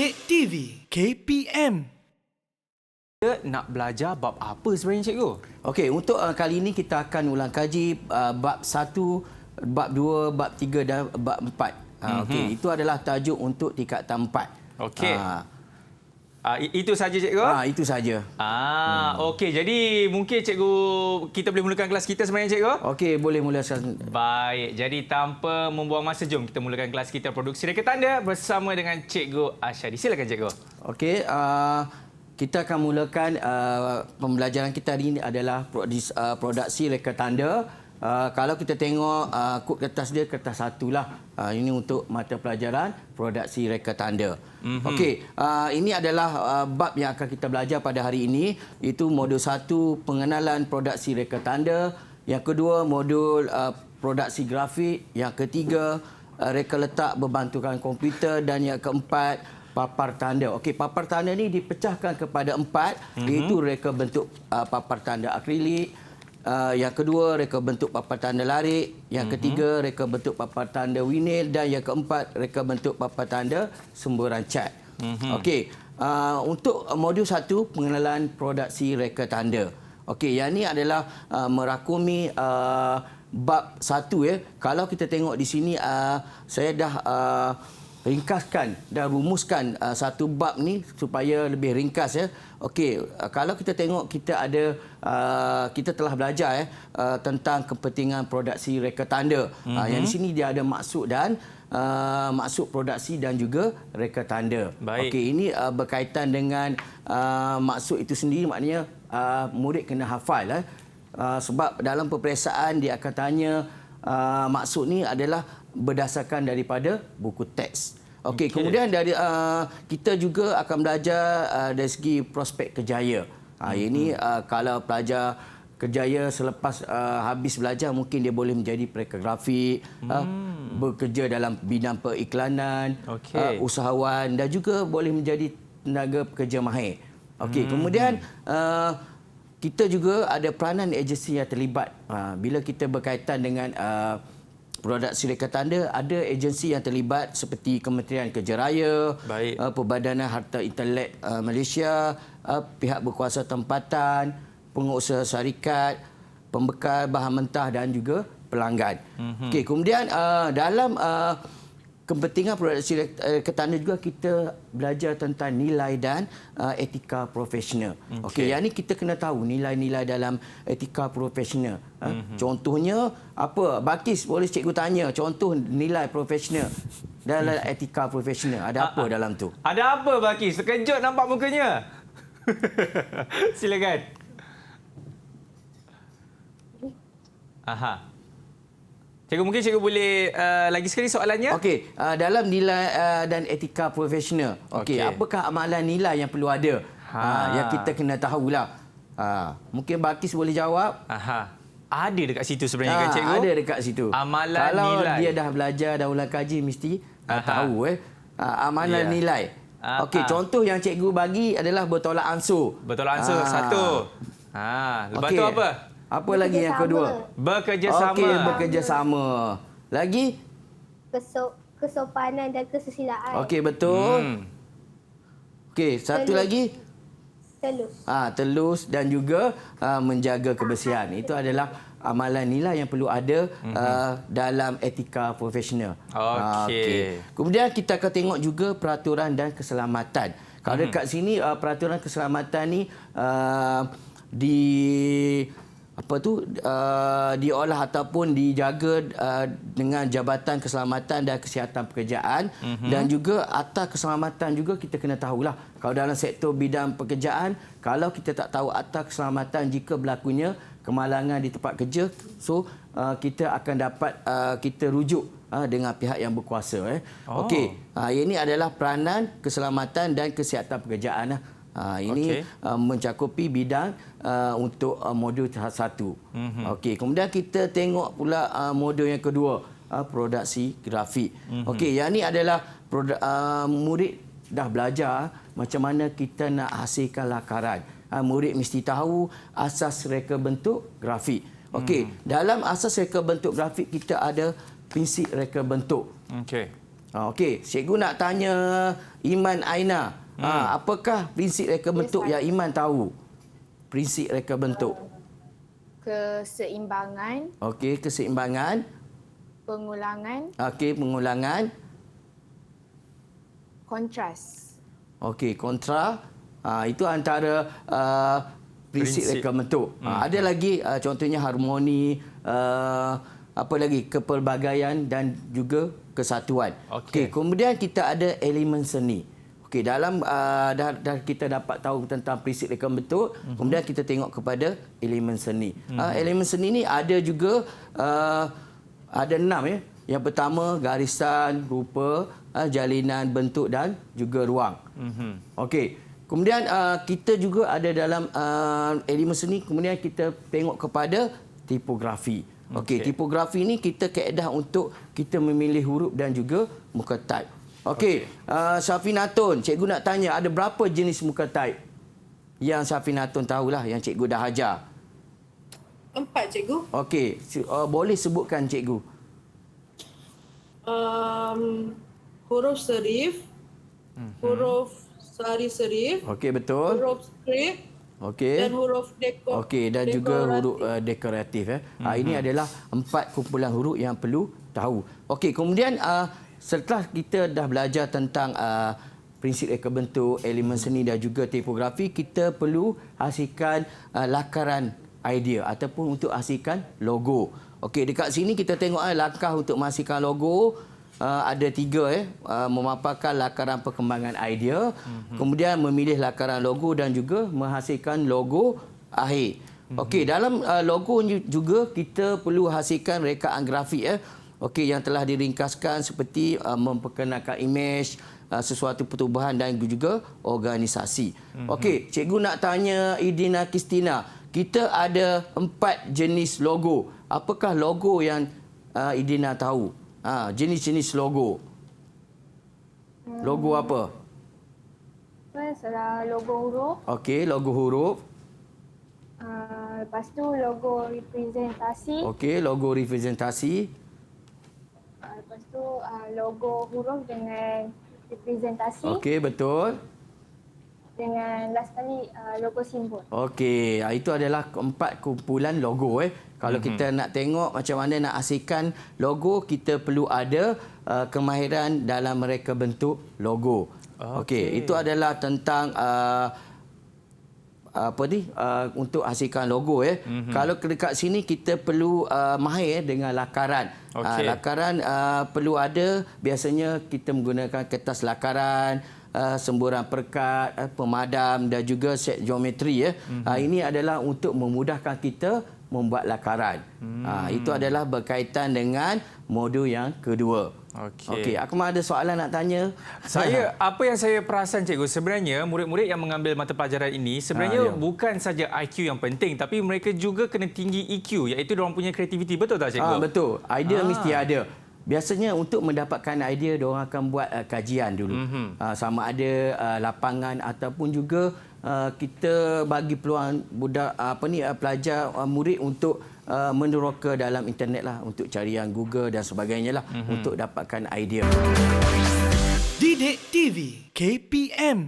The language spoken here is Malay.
Cek TV KPM. Kita nak belajar bab apa sebenarnya cikgu? Okey, untuk kali ini kita akan ulang kaji bab 1, bab 2, bab 3 dan bab 4. Okey, itu adalah tajuk untuk tingkatan 4. Okey. Itu saja cikgu? Itu saja. Okey. Jadi mungkin cikgu kita boleh mulakan kelas kita sebenarnya cikgu? Okey, boleh mulakan. Baik. Jadi tanpa membuang masa, jom kita mulakan kelas kita produksi reka tanda bersama dengan Cikgu Asyadi. Silakan cikgu. Okey, kita akan mulakan pembelajaran kita hari ini adalah produksi reka tanda. Kalau kita tengok kod kertas dia kertas 1 lah. Ini untuk mata pelajaran produksi reka tanda. Okey, ini adalah bab yang akan kita belajar pada hari ini. Itu modul 1 pengenalan produksi reka tanda. Yang kedua modul produksi grafik. Yang ketiga reka letak berbantukan komputer. Dan yang keempat papar tanda. Okey, papar tanda ni dipecahkan kepada 4, iaitu reka bentuk papar tanda akrilik. Yang kedua, reka bentuk papar tanda larik. Yang ketiga, reka bentuk papar tanda vinil. Dan yang keempat, reka bentuk papar tanda semburan cat. Okey, untuk modul 1, pengenalan produksi reka tanda. Okey, yang ini adalah merakumi bab 1 ya. Kalau kita tengok di sini, saya dah ringkaskan dan rumuskan satu bab ni supaya lebih ringkas ya. Okey, kalau kita tengok kita ada kita telah belajar tentang kepentingan produksi reka tanda. Yang di sini dia ada maksud dan maksud produksi dan juga reka tanda. Okey, ini berkaitan dengan maksud itu sendiri, maknanya murid kena hafal sebab dalam peperiksaan dia akan tanya maksud ni adalah berdasarkan daripada buku teks. Okey, kemudian dari kita juga akan belajar dari segi prospek kerjaya. Ini kalau pelajar kerjaya selepas habis belajar, mungkin dia boleh menjadi pelakon grafik, bekerja dalam bidang periklanan, usahawan dan juga boleh menjadi tenaga pekerja mahir. Okey, kemudian kita juga ada peranan agensi yang terlibat. Bila kita berkaitan dengan produksi reka tanda, ada agensi yang terlibat seperti Kementerian Kerja Raya, Perbadanan Harta Intelek Malaysia, pihak berkuasa tempatan, pengusaha syarikat, pembekal bahan mentah dan juga pelanggan. Okey, kemudian dalam kepentingan produksi reka tanda juga kita belajar tentang nilai dan etika profesional. Okey, yang ni kita kena tahu nilai-nilai dalam etika profesional. Contohnya apa? Bakis, boleh cikgu tanya contoh nilai profesional dalam etika profesional. Ada apa dalam tu? Ada apa Bakis? Terkejut nampak mukanya. Silakan. Cikgu, mungkin cikgu boleh lagi sekali soalannya? Okey, dalam nilai dan etika profesional. Okey, apakah amalan nilai yang perlu ada? Yang kita kena tahulah. Mungkin Bakis boleh jawab. Ada dekat situ sebenarnya kan cikgu? Ada dekat situ. Amalan kalau nilai. Kalau dia dah belajar, dah ulang kaji, mesti tahu amalan nilai. Okey, contoh yang cikgu bagi adalah bertolak ansur. Bertolak ansur satu. Lepas tu apa? Apa lagi yang kedua? Bekerjasama. Okey, bekerjasama. Lagi? Kesopanan dan kesusilaan. Okey, betul. Okey, satu lagi? Telus. Telus dan juga menjaga kebersihan. Itu adalah amalan nilai yang perlu ada dalam etika profesional. Okey. Kemudian kita akan tengok juga peraturan dan keselamatan. Kalau dekat sini peraturan keselamatan ni diolah ataupun dijaga dengan Jabatan Keselamatan dan Kesihatan Pekerjaan. Dan juga akta keselamatan juga kita kena tahulah. Kalau dalam sektor bidang pekerjaan, kalau kita tak tahu akta keselamatan jika berlakunya kemalangan di tempat kerja, so kita akan dapat kita rujuk dengan pihak yang berkuasa. Okey, ini adalah peranan keselamatan dan kesihatan pekerjaan. Ini mencakupi bidang untuk modul 1. Okey, kemudian kita tengok pula modul yang kedua, produksi grafik. Okey, yang ni adalah murid dah belajar macam mana kita nak hasilkan lakaran. Murid mesti tahu asas reka bentuk grafik. Okey, dalam asas reka bentuk grafik kita ada prinsip reka bentuk. Okey, cikgu nak tanya Iman Aina. Apakah prinsip reka bentuk yang Iman tahu? Prinsip reka bentuk. Keseimbangan, Okey, keseimbangan. pengulangan, Okey, pengulangan. kontras. Okey, kontra. Itu antara prinsip reka bentuk. Ada lagi contohnya harmoni, apa lagi? Kepelbagaian dan juga kesatuan. Okey, kemudian kita ada elemen seni. Okey, dalam dah kita dapat tahu tentang prinsip reka bentuk, kemudian kita tengok kepada elemen seni. Elemen seni ni ada juga ada 6 ya. Yang pertama garisan, rupa, jalinan, bentuk dan juga ruang. Okey. Kemudian kita juga ada dalam elemen seni, kemudian kita tengok kepada tipografi. Okey, tipografi ni kita kaedah untuk kita memilih huruf dan juga muka type. Okey, Syafinatun, cikgu nak tanya ada berapa jenis muka type? Yang Syafinatun tahulah, yang cikgu dah ajar. 4, cikgu. Okey, boleh sebutkan cikgu. Huruf serif, huruf sari serif, Okey, betul. huruf skrip Okey. dan huruf Okey, dan juga huruf dekoratif. Ini adalah 4 kumpulan huruf yang perlu tahu. Okey, kemudian setelah kita dah belajar tentang prinsip reka bentuk, elemen seni dan juga tipografi, kita perlu hasilkan lakaran idea ataupun untuk hasilkan logo. Okey, dekat sini kita tengok langkah untuk menghasilkan logo. Ada 3 memaparkan lakaran perkembangan idea, kemudian memilih lakaran logo dan juga menghasilkan logo akhir. Okey, dalam logo juga kita perlu hasilkan rekaan grafik Okey, yang telah diringkaskan seperti memperkenalkan imej, sesuatu pertubuhan dan juga organisasi. Okey, cikgu nak tanya Idina Kristina. Kita ada 4 jenis logo. Apakah logo yang Idina tahu? Jenis-jenis logo. Logo apa? First logo huruf. Okey, logo huruf. Lepas tu logo representasi. Okey, logo representasi. Lepas tu logo huruf dengan representasi. Okey, betul. Dengan last kali logo simbol. Okey, itu adalah 4 kumpulan logo Kalau kita nak tengok macam mana nak hasilkan logo, kita perlu ada kemahiran dalam mereka bentuk logo. Okey, itu adalah tentang untuk hasilkan logo Kalau dekat sini kita perlu mahir dengan lakaran. Lakaran perlu ada, biasanya kita menggunakan kertas lakaran, semburan perekat, pemadam dan juga set geometri Ini adalah untuk memudahkan kita membuat lakaran. Itu adalah berkaitan dengan modul yang kedua. Okey, Akmal ada soalan nak tanya? Apa yang saya perasan cikgu, sebenarnya murid-murid yang mengambil mata pelajaran ini sebenarnya bukan saja IQ yang penting, tapi mereka juga kena tinggi EQ, iaitu diorang punya kreativiti. Betul tak cikgu? Betul. Idea mesti ada. Biasanya untuk mendapatkan idea, diorang akan buat kajian dulu. Sama ada lapangan ataupun juga kita bagi peluang pelajar murid untuk meneroka dalam internet lah, untuk carian Google dan sebagainya lah untuk dapatkan idea. Didik TV KPM